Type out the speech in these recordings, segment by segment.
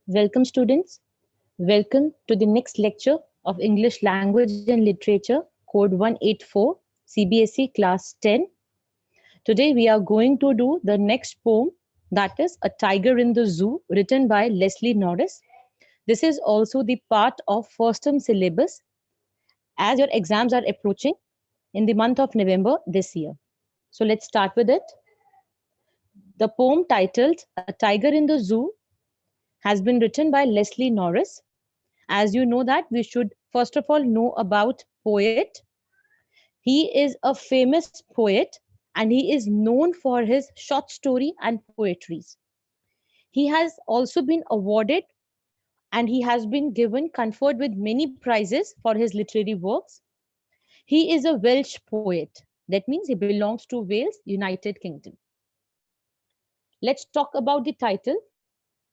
Welcome, students. Welcome to the next lecture of English Language and Literature, Code 184, CBSE Class 10. Today, we are going to do the next poem, that is A Tiger in the Zoo, written by Leslie Norris. This is also the part of first term syllabus as your exams are approaching in the month of November this year. So, let's start with it. The poem titled A Tiger in the Zoo has been written by Leslie Norris. As you know that we should first of all know about poet. He is a famous poet and he is known for his short story and poetries. He has also been awarded and he has been given conferred with many prizes for his literary works. He is a Welsh poet. That means he belongs to Wales, United Kingdom. Let's talk about the title.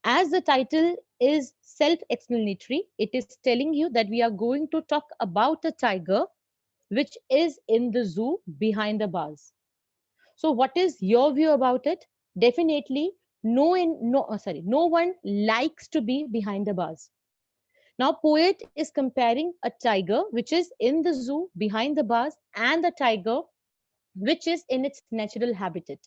As the title is self-explanatory, it is telling you that we are going to talk about a tiger which is in the zoo behind the bars. So, what is your view about it? Definitely, no one likes to be behind the bars. Now, poet is comparing a tiger which is in the zoo behind the bars and the tiger which is in its natural habitat.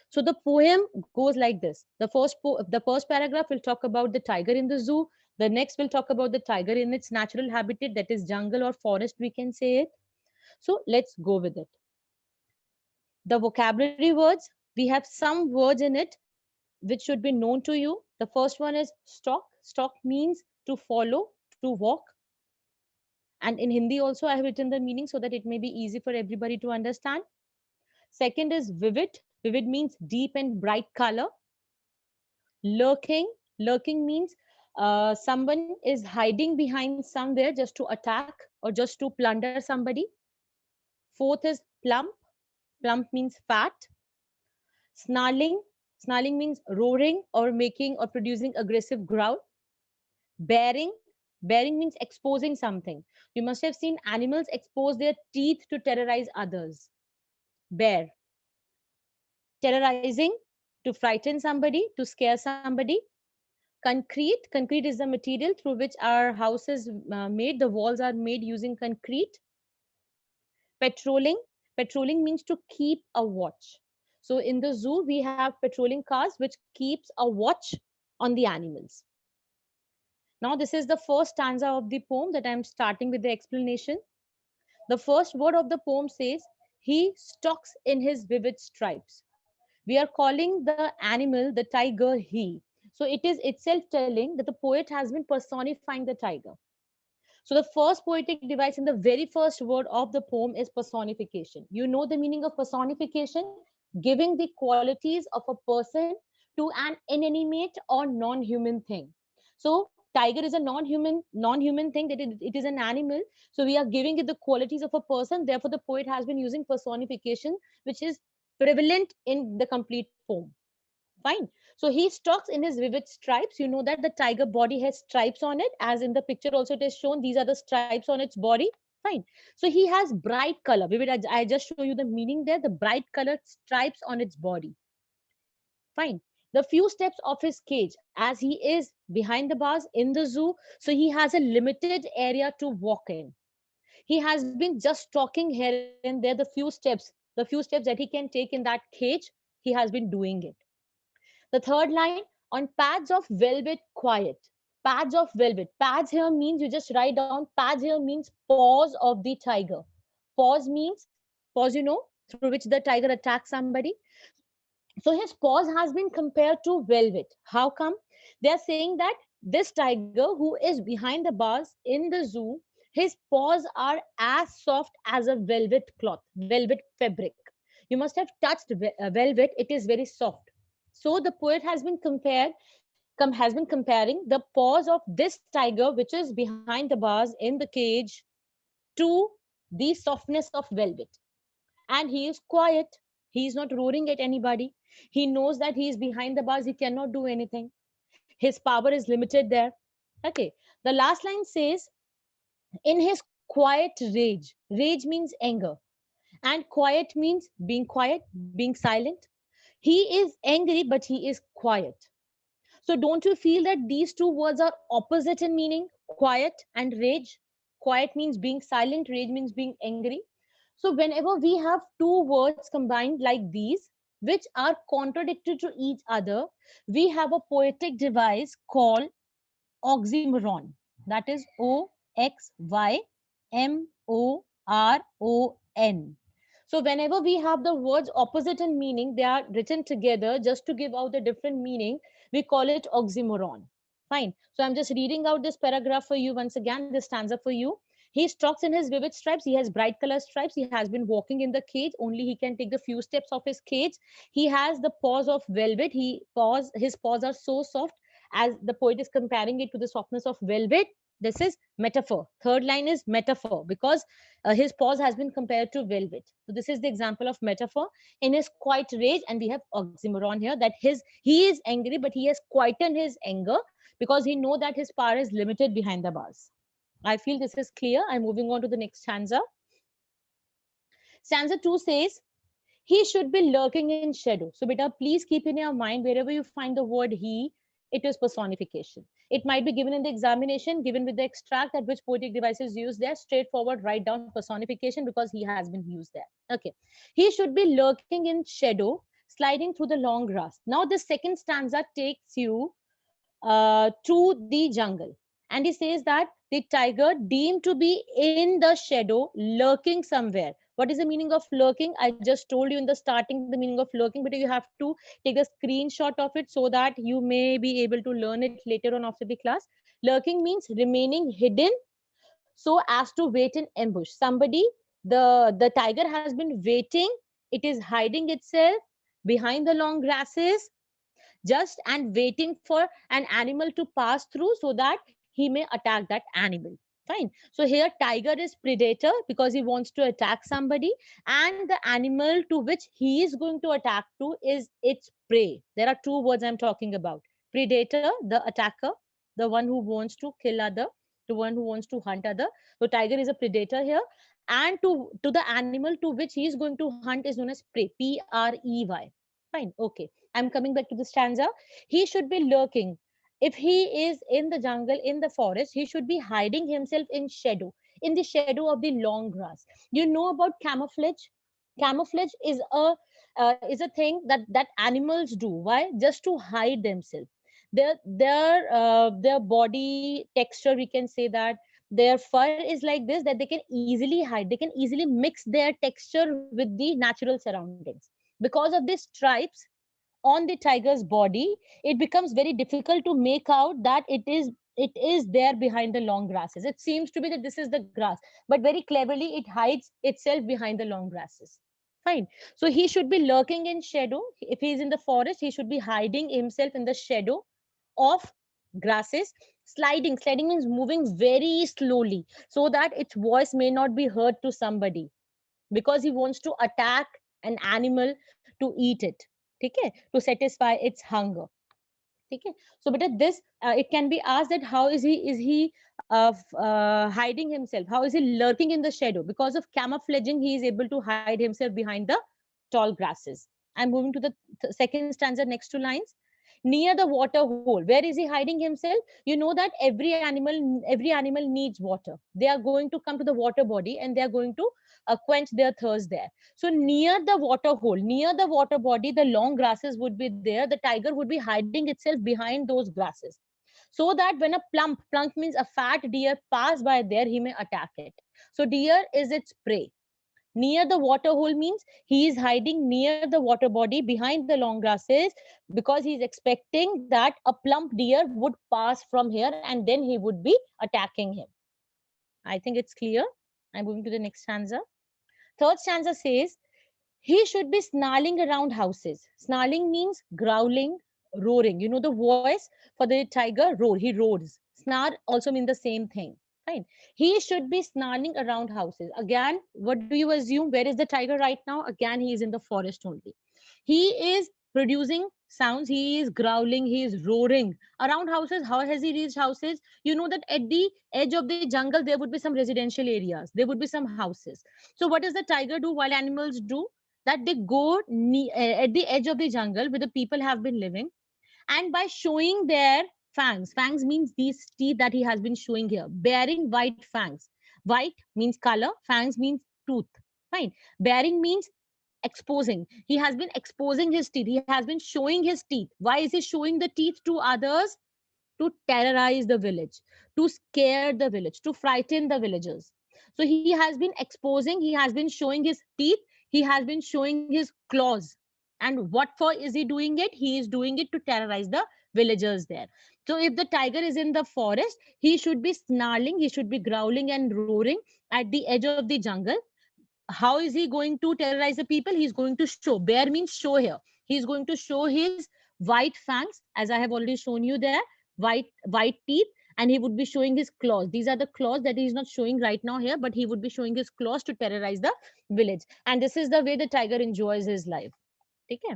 So the poem goes like this. The first paragraph will talk about the tiger in the zoo. The next will talk about the tiger in its natural habitat, that is jungle or forest, we can say it. So let's go with it. The vocabulary words, we have some words in it which should be known to you. The first one is stalk. Stalk means to follow, to walk. And in Hindi also, I have written the meaning so that it may be easy for everybody to understand. Second is vivid. Vivid means deep and bright color. Lurking. Lurking means someone is hiding behind somewhere just to attack or just to plunder somebody. Fourth is plump. Plump means fat. Snarling. Snarling means roaring or making or producing aggressive growl. Bearing. Bearing means exposing something. You must have seen animals expose their teeth to terrorize others. Bear. Terrorizing, to frighten somebody, to scare somebody. Concrete. Concrete is the material through which our house is made. The walls are made using concrete. Patrolling. Patrolling means to keep a watch. So in the zoo, we have patrolling cars which keeps a watch on the animals. Now, this is the first stanza of the poem that I'm starting with the explanation. The first word of the poem says, he stalks in his vivid stripes. We are calling the animal, the tiger, he. So it is itself telling that the poet has been personifying the tiger. So the first poetic device in the very first word of the poem is personification. You know the meaning of personification? Giving the qualities of a person to an inanimate or non-human thing. So tiger is a non-human thing, that it is an animal. So we are giving it the qualities of a person. Therefore, the poet has been using personification, which is prevalent in the complete poem. Fine. So he stalks in his vivid stripes. You know that the tiger body has stripes on it, as in the picture also it is shown. These are the stripes on its body. Fine. So he has bright color. Vivid. I just show you the meaning there. The bright colored stripes on its body. Fine. The few steps of his cage, as he is behind the bars in the zoo, so he has a limited area to walk in. He has been just stalking here and there the few steps that he can take in that cage. He has been doing it. The third line, on pads of velvet quiet. Pads of velvet. Pads here means, you just write down, pads here means paws of the tiger. Paws means, paws, through which the tiger attacks somebody. So his paws has been compared to velvet. How come? They are saying that this tiger who is behind the bars in the zoo, his paws are as soft as a velvet cloth, velvet fabric. You must have touched velvet, it is very soft. So the poet has been comparing the paws of this tiger, which is behind the bars in the cage, to the softness of velvet. And he is quiet. He is not roaring at anybody. He knows that he is behind the bars. He cannot do anything. His power is limited there. Okay. The last line says, in his quiet rage. Rage means anger. And quiet means being quiet, being silent. He is angry, but he is quiet. So don't you feel that these two words are opposite in meaning? Quiet and rage. Quiet means being silent, rage means being angry. So whenever we have two words combined like these, which are contradictory to each other, we have a poetic device called oxymoron. That is Oxymoron. So whenever we have the words opposite in meaning, they are written together just to give out the different meaning. We call it oxymoron. Fine. So I'm just reading out this paragraph for you once again, this stanza for you. He stalks in his vivid stripes. He has bright color stripes. He has been walking in the cage. Only he can take the few steps of his cage. He has the paws of velvet. His paws are so soft, as the poet is comparing it to the softness of velvet. This is metaphor. Third line is metaphor because his paws has been compared to velvet. So this is the example of metaphor in his quiet rage. And we have oxymoron here, that he is angry, but he has quietened his anger because he know that his power is limited behind the bars. I feel this is clear. I'm moving on to the next stanza. Stanza 2 says, he should be lurking in shadow. So, beta, please keep in your mind wherever you find the word he, it is personification. It might be given in the examination, given with the extract at which poetic devices used there, straightforward, write down personification because he has been used there. Okay. He should be lurking in shadow, sliding through the long grass. Now, the second stanza takes you to the jungle. And he says that the tiger deemed to be in the shadow, lurking somewhere. What is the meaning of lurking? I just told you in the starting the meaning of lurking, but you have to take a screenshot of it so that you may be able to learn it later on after the class. Lurking means remaining hidden so as to wait in ambush. Somebody, the tiger has been waiting. It is hiding itself behind the long grasses just and waiting for an animal to pass through so that he may attack that animal. Fine. So here tiger is predator because he wants to attack somebody, and the animal to which he is going to attack to is its prey. There are two words I'm talking about. Predator, the attacker, the one who wants to kill other, the one who wants to hunt other. So tiger is a predator here, and to the animal to which he is going to hunt is known as prey. Prey. Fine. Okay. I'm coming back to the stanza. He should be lurking. If he is in the jungle, in the forest, he should be hiding himself in the shadow of the long grass. You know about camouflage? Camouflage is a thing that animals do. Why? Just to hide themselves. Their body texture, we can say that their fur is like this, that they can easily hide. They can easily mix their texture with the natural surroundings. Because of these stripes on the tiger's body, it becomes very difficult to make out that it is there behind the long grasses. It seems to be that this is the grass, but very cleverly it hides itself behind the long grasses. Fine. So he should be lurking in shadow. If he is in the forest, he should be hiding himself in the shadow of grasses. Sliding means moving very slowly so that its voice may not be heard to somebody, because he wants to attack an animal to eat it. Okay, to satisfy its hunger. Okay, so but this it can be asked that how is he hiding himself, how is he lurking in the shadow? Because of camouflaging he is able to hide himself behind the tall grasses. I'm moving to the second stanza, next two lines. Near the water hole, where is he hiding himself? You know that every animal needs water. They are going to come to the water body and they are going to quench their thirst there. So near the water hole, near the water body, the long grasses would be there. The tiger would be hiding itself behind those grasses, so that when a plump means a fat deer pass by there, he may attack it. So deer is its prey. Near the water hole means he is hiding near the water body behind the long grasses, because he is expecting that a plump deer would pass from here and then he would be attacking him. I think it's clear. I'm moving to the next stanza. Third stanza says, he should be snarling around houses. Snarling means growling, roaring. You know the voice for the tiger, roar. He roars. Snarl also means the same thing. Fine. He should be snarling around houses. Again, what do you assume? Where is the tiger right now? Again, he is in the forest only. He is producing sounds. He is growling. He is roaring around houses. How has he reached houses? You know that at the edge of the jungle, there would be some residential areas. There would be some houses. So what does the tiger do while animals do? That they go at the edge of the jungle where the people have been living, And by showing their fangs, fangs means these teeth that he has been showing here, bearing white fangs. White means color, fangs means tooth. Fine. Bearing means exposing. He has been exposing his teeth. He has been showing his teeth. Why is he showing the teeth to others? To terrorize the village, to scare the village, to frighten the villagers. So he has been exposing, he has been showing his teeth, he has been showing his claws. And what for is he doing it? He is doing it to terrorize the villagers there. So if the tiger is in the forest, he should be snarling, he should be growling and roaring at the edge of the jungle. How is he going to terrorize the people? He's going to show. Bear means show here. He's going to show his white fangs, as I have already shown you there, white teeth, and he would be showing his claws. These are the claws that he's not showing right now here, but he would be showing his claws to terrorize the village. And this is the way the tiger enjoys his life. Okay.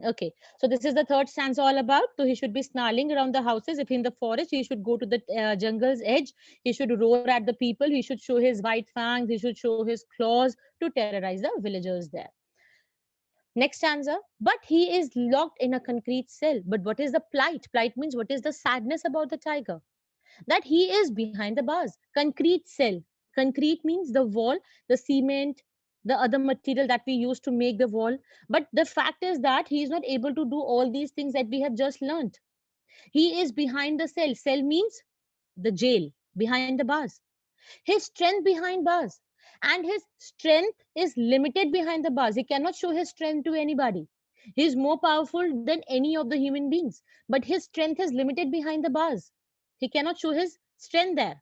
Okay, so this is the third stanza all about. So he should be snarling around the houses. If in the forest, he should go to the jungle's edge. He should roar at the people. He should show his white fangs. He should show his claws to terrorize the villagers there. Next stanza. But he is locked in a concrete cell. But what is the plight? Plight means what is the sadness about the tiger? That he is behind the bars. Concrete cell. Concrete means the wall, the cement, the other material that we use to make the wall. But the fact is that he is not able to do all these things that we have just learned. He is behind the cell. Cell means the jail, behind the bars. His strength behind bars. And his strength is limited behind the bars. He cannot show his strength to anybody. He is more powerful than any of the human beings. But his strength is limited behind the bars. He cannot show his strength there.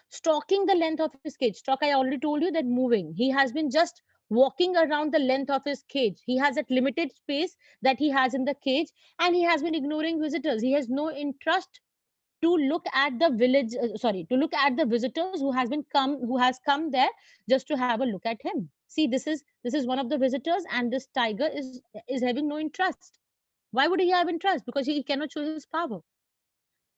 Stalking the length of his cage. Stalk, I already told you that moving. He has been just walking around the length of his cage. He has that limited space that he has in the cage, and he has been ignoring visitors. He has no interest to look at the village, to look at the visitors who has come there just to have a look at him. See, this is one of the visitors, and this tiger is having no interest. Why would he have interest? Because he cannot show his power.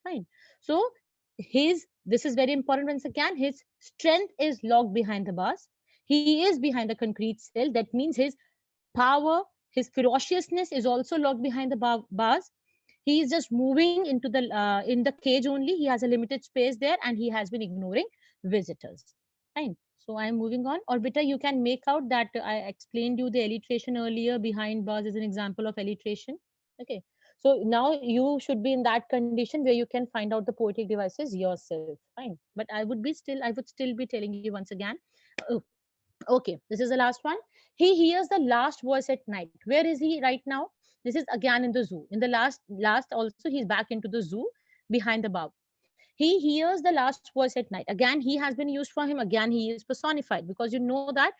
Fine. So his this is very important once again. His strength is locked behind the bars. He is behind the concrete cell. That means his power, his ferociousness is also locked behind the bars. He is just moving into the in the cage only. He has a limited space there, and he has been ignoring visitors. Fine. So I am moving on. Or better, you can make out that I explained you the alliteration earlier. Behind bars is an example of alliteration. Okay. So now you should be in that condition where you can find out the poetic devices yourself. Fine. But I would still be telling you once again. Oh, okay, this is the last one. He hears the last voice at night. Where is he right now? This is again in the zoo. In the last also, he's back into the zoo behind the bow. He hears the last voice at night. Again, he has been used for him. Again, he is personified, because you know that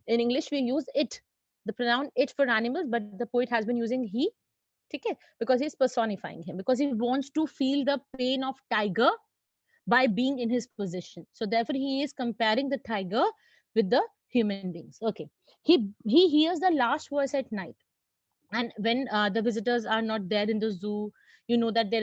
in English we use it, the pronoun it for animals, but the poet has been using he. Okay, because he's personifying him, because he wants to feel the pain of tiger by being in his position. So therefore, he is comparing the tiger with the human beings. Okay, he hears the last voice at night, and when the visitors are not there in the zoo, you know that there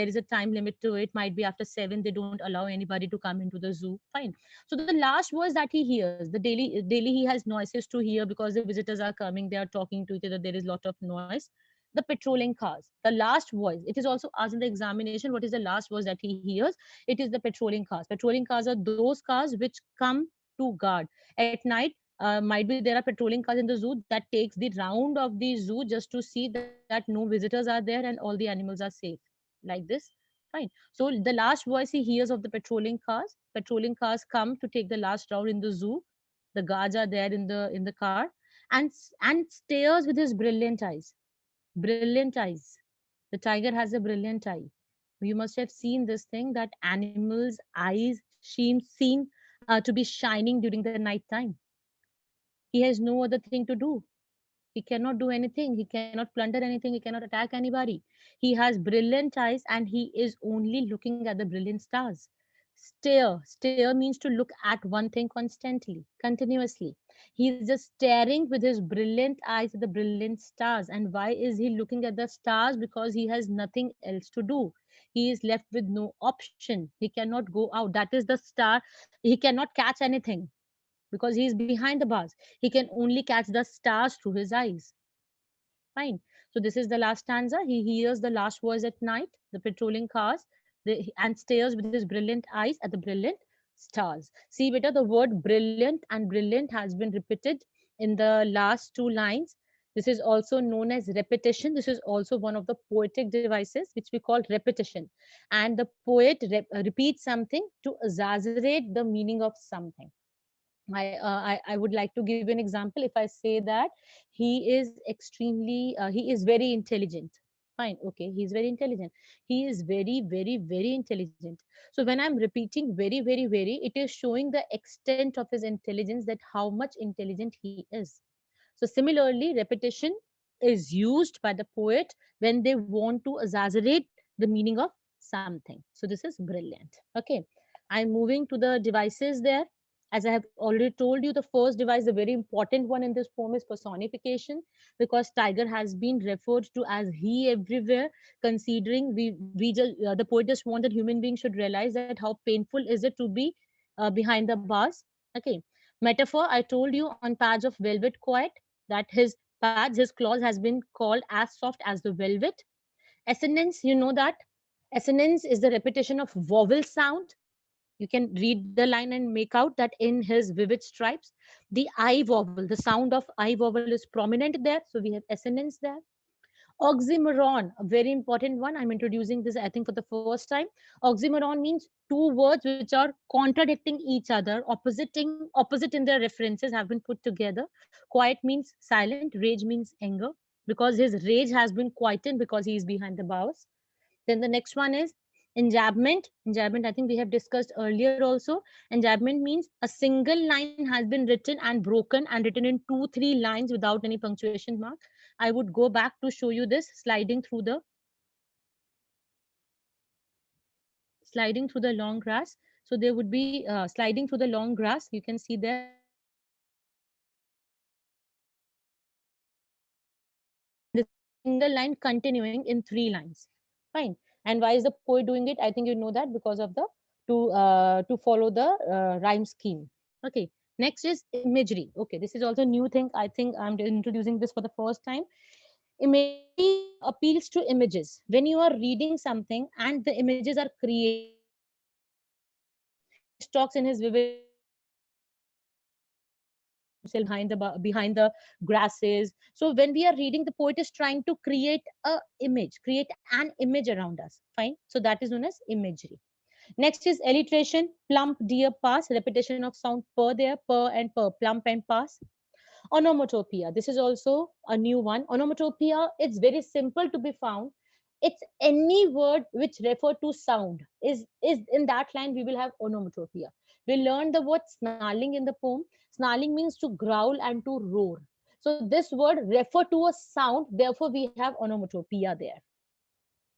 is a time limit to it. Might be after 7 they don't allow anybody to come into the zoo. Fine. So the last voice that he hears, the daily he has noises to hear, because the visitors are coming, they are talking to each other, there is a lot of noise. The patrolling cars, the last voice, it is also asked in the examination, what is the last voice that he hears? It is the patrolling cars. Patrolling cars are those cars which come to guard at night. Might be there are patrolling cars in the zoo that takes the round of the zoo just to see that no visitors are there and all the animals are safe, like this. Fine. So the last voice he hears of the patrolling cars come to take the last round in the zoo. The guards are there in the car, and stares with his brilliant eyes. Brilliant eyes. The tiger has a brilliant eye. You must have seen this thing, that animals eyes seem to be shining during the night time. He has no other thing to do. He cannot do anything. He cannot plunder anything. He cannot attack anybody. He has brilliant eyes, and he is only looking at the brilliant stars. Stare. Stare means to look at one thing constantly, continuously. He is just staring with his brilliant eyes at the brilliant stars. And why is he looking at the stars? Because he has nothing else to do. He is left with no option. He cannot go out. That is the star. He cannot catch anything because he is behind the bars. He can only catch the stars through his eyes. Fine. So this is the last stanza. He hears the last voice at night, the patrolling cars, and stares with his brilliant eyes at the brilliant stars. See, beta, the word brilliant and brilliant has been repeated in the last two lines. This is also known as repetition. This is also one of the poetic devices which we call repetition. And the poet repeats something to exaggerate the meaning of something. I would like to give you an example. If I say that he is very intelligent. Fine, okay, he's very intelligent. He is very, very, very intelligent. So when I'm repeating very, very, very, it is showing the extent of his intelligence, that how much intelligent he is. So similarly, repetition is used by the poet when they want to exaggerate the meaning of something. So this is brilliant. Okay, I'm moving to the devices there. As I have already told you, the first device, the very important one in this poem, is personification, because tiger has been referred to as he everywhere. Considering we just the poet just wanted human beings should realize that how painful is it to be behind the bars. Okay, metaphor. I told you on pads of velvet quiet that his claws has been called as soft as the velvet. Assonance, you know that assonance is the repetition of vowel sound. You can read the line and make out that in his vivid stripes, the I vowel, the sound of I vowel is prominent there. So we have assonance there. Oxymoron, a very important one. I'm introducing this, I think, for the first time. Oxymoron means two words which are contradicting each other, opposite in their references have been put together. Quiet means silent, rage means anger, because his rage has been quietened because he is behind the bars. Then the next one is enjambment. Enjambment, I think we have discussed earlier also. Enjambment means a single line has been written and broken and written in two, three lines without any punctuation mark. I would go back to show you this sliding through the long grass. So there would be sliding through the long grass. You can see there this is a single line continuing in three lines. Fine. And why is the poet doing it? I think you know that because of the to follow the rhyme scheme. Okay. Next is imagery. Okay, this is also a new thing. I think I'm introducing this for the first time. Imagery appeals to images. When you are reading something and the images are created, he stalks in his vivid behind the grasses. So when we are reading, the poet is trying to create an image around us. Fine. So that is known as imagery. Next is alliteration. Plump, dear, pass. Repetition of sound per there, per and per. Plump and pass. Onomatopoeia. This is also a new one. Onomatopoeia, it's very simple to be found. It's any word which refer to sound. Is in that line we will have onomatopoeia. We learned the word snarling in the poem. Snarling means to growl and to roar. So this word refer to a sound. Therefore, we have onomatopoeia there.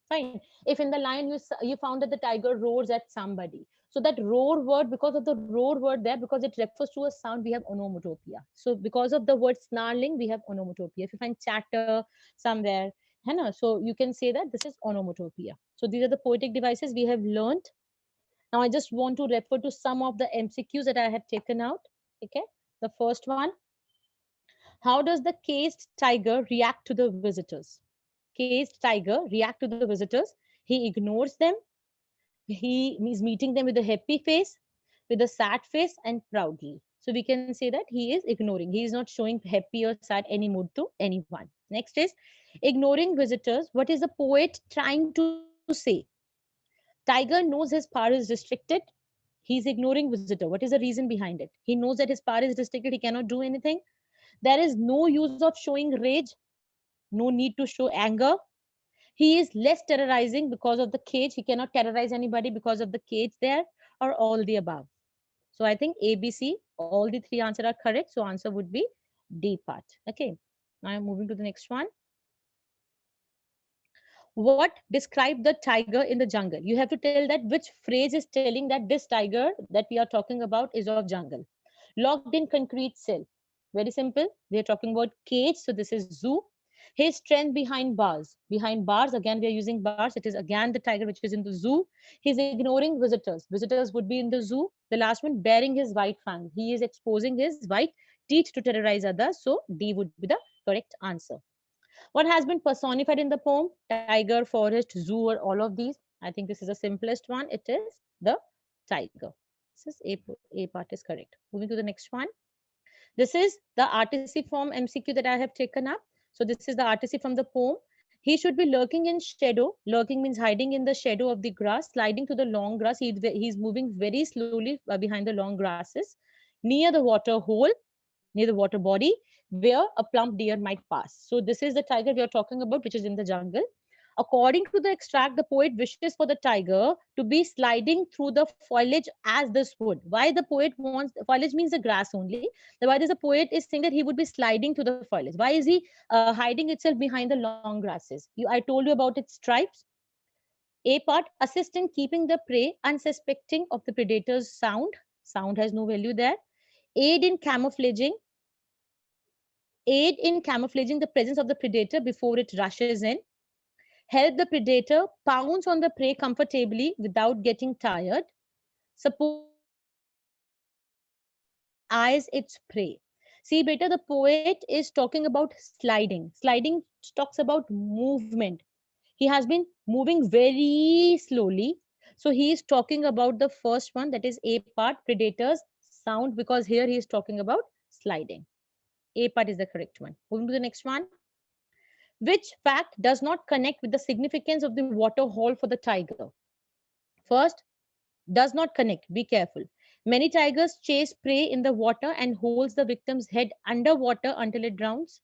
Fine. If in the line you found that the tiger roars at somebody, so that roar word, because of the roar word there, because it refers to a sound, we have onomatopoeia. So because of the word snarling, we have onomatopoeia. If you find chatter somewhere, है ना, so you can say that this is onomatopoeia. So these are the poetic devices we have learned. Now I just want to refer to some of the MCQs that I have taken out. Okay, the first one: how does the caged tiger react to the visitors? Caged tiger react to the visitors. He ignores them. He is meeting them with a happy face, with a sad face, and proudly. So we can say that he is ignoring. He is not showing happy or sad any mood to anyone. Next is ignoring visitors. What is the poet trying to say? Tiger knows his power is restricted. He is ignoring visitor. What is the reason behind it? He knows that his power is restricted. He cannot do anything. There is no use of showing rage. No need to show anger. He is less terrorizing because of the cage. He cannot terrorize anybody because of the cage there, or all the above. So I think A, B, C, all the three answers are correct. So answer would be D part. Okay. Now I'm moving to the next one. What describe the tiger in the jungle? You have to tell that which phrase is telling that this tiger that we are talking about is of jungle. Locked in concrete cell. Very simple. We are talking about cage. So this is zoo. His strength behind bars. Behind bars, again, we are using bars. It is again the tiger which is in the zoo. He's ignoring visitors. Visitors would be in the zoo. The last one, bearing his white fangs. He is exposing his white teeth to terrorize others. So D would be the correct answer. What has been personified in the poem? Tiger, forest, zoo, or all of these? I think this is the simplest one. It is the tiger. This is A part is correct. Moving to the next one. This is the RTC form MCQ that I have taken up. So this is the RTC from the poem. He should be lurking in shadow. Lurking means hiding in the shadow of the grass, sliding to the long grass. He's moving very slowly behind the long grasses, near the water hole, near the water body, where a plump deer might pass. So this is the tiger we are talking about, which is in the jungle. According to the extract, the poet wishes for the tiger to be sliding through the foliage as this would. Why the poet wants foliage means the grass only. Why does the poet is saying that he would be sliding through the foliage? Why is he hiding itself behind the long grasses? I told you about its stripes. A part, assist in keeping the prey unsuspecting of the predator's sound. Sound has no value there. Aid in camouflaging. Aid in camouflaging the presence of the predator before it rushes in. Help the predator pounce on the prey comfortably without getting tired. Support the predator eyes its prey. See, beta, the poet is talking about sliding. Sliding talks about movement. He has been moving very slowly. So he is talking about the first one, that is A part, predators sound, because here he is talking about sliding. A part is the correct one. Moving to the next one. Which fact does not connect with the significance of the water hole for the tiger? First, does not connect. Be careful. Many tigers chase prey in the water and holds the victim's head underwater until it drowns.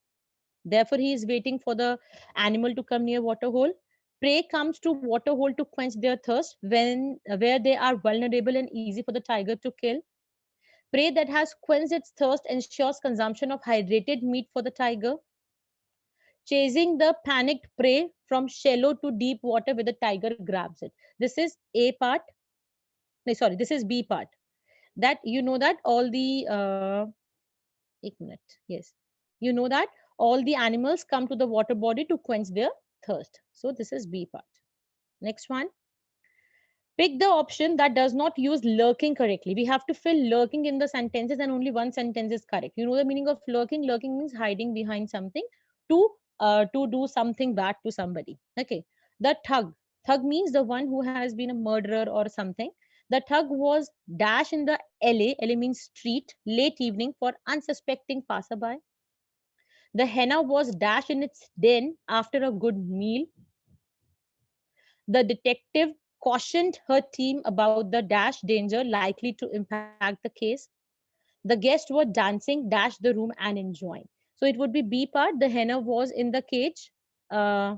Therefore, he is waiting for the animal to come near water hole. Prey comes to water hole to quench their thirst when where they are vulnerable and easy for the tiger to kill. Prey that has quenched its thirst ensures consumption of hydrated meat for the tiger. Chasing the panicked prey from shallow to deep water where the tiger grabs it. This is A part. No, sorry, this is B part. That you know that all the एक minute. Yes, you know that all the animals come to the water body to quench their thirst. So this is B part. Next one. Pick the option that does not use lurking correctly. We have to fill lurking in the sentences and only one sentence is correct. You know the meaning of lurking? Lurking means hiding behind something to do something bad to somebody. Okay. The thug. Thug means the one who has been a murderer or something. The thug was dash in the LA. LA means street, late evening for unsuspecting passerby. The henna was dash in its den after a good meal. The detective cautioned her team about the dash danger likely to impact the case. The guests were dancing, dash the room and enjoying. So it would be B part. The henna was in the cage uh,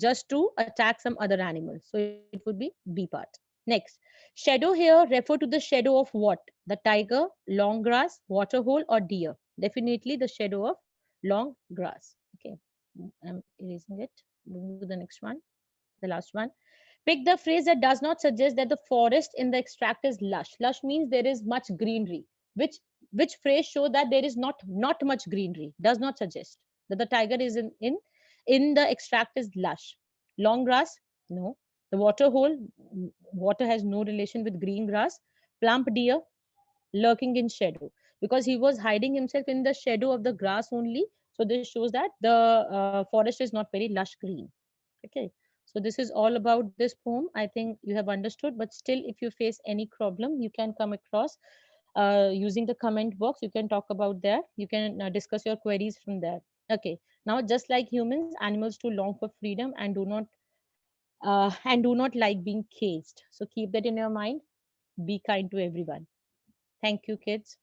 just to attack some other animals. So it would be B part. Next, shadow here refer to the shadow of what? The tiger, long grass, water hole, or deer. Definitely the shadow of long grass. Okay, I'm erasing it. Moving to the next one, the last one. Pick the phrase that does not suggest that the forest in the extract is lush. Lush means there is much greenery. Which which phrase show that there is not much greenery? Does not suggest that the tiger is in the extract is lush. Long grass? No. The water hole, water has no relation with green grass. Plump deer, lurking in shadow, because he was hiding himself in the shadow of the grass only. So this shows that the forest is not very lush green. Okay, so this is all about this poem. I think you have understood, but still, if you face any problem, you can come across using the comment box. You can talk about there. You can discuss your queries from there. Okay, now just like humans, animals too long for freedom and do not like being caged. So keep that in your mind. Be kind to everyone. Thank you, kids.